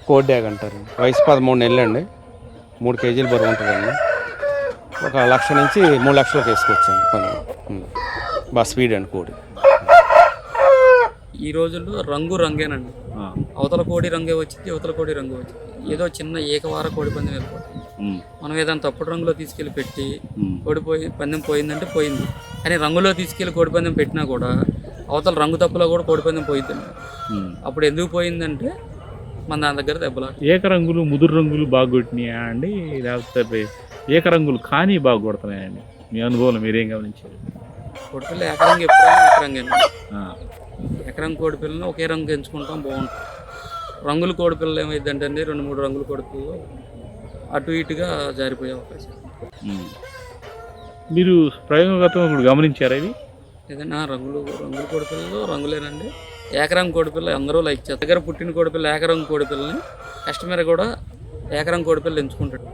Code డ్యాగ్ అంటారు. వయసు 13 నెలలు అండి. 3 కేజీలు బరువు ఉంటుందండి. ఒక 1,00,000 నుంచి 3 లక్షలకు వేసుకోవచ్చండి. బాగా స్పీడ్ అండి కోడి. ఈ రోజుల్లో రంగేనండి. అవతల కోడి రంగే వచ్చింది, యువతల కోడి రంగు వచ్చింది. ఏదో చిన్న ఏకవార కోడి పందెం వెళ్ళిపోతుంది. మనం ఏదైనా తప్పుడు రంగులో తీసుకెళ్ళి పెట్టి పందెం పోయిందంటే పోయింది. కానీ రంగులో తీసుకెళ్ళి కోడి పందెం పెట్టినా కూడా అవతల రంగు తప్పులో కూడా కోడి పందెం పోయిందండి. అప్పుడు ఎందుకు పోయిందంటే మన దాని దగ్గర దెబ్బలా. ఏకరంగులు ముదురు రంగులు బాగా కొట్టినాయా అండి, లేకపోతే ఏకరంగులు కానీ బాగా కొడుతున్నాయండి? మీ అనుభవం మీరేం గమనించారు? కోడిపిల్ల ఏకరంగు ఎప్పుడైనా ఏకరంగేనండి. ఎకరం కోడిపిల్లని ఒకే రంగు ఎంచుకుంటాం, బాగుంటుంది. రంగుల కోడిపిల్లలు ఏమైందంటే అండి, 2-3 రంగుల కోడిపిల్లలు అటు ఇటుగా జారిపోయే అవకాశం. మీరు ప్రయోగగతం ఇప్పుడు గమనించారా ఇవి? ఏదైనా రంగుల కోడిపిల్లలు రంగులేనండి. ఏకరంగు కోడిపిల్ల అందరూ లైక్ చేస్తారు. దగ్గర పుట్టిన కోడిపిల్ల ఏకరంగు కోడిపిల్లని కస్టమర్ కూడా ఏకరంగు కోడిపిల్ల ఎంచుకుంటాడు.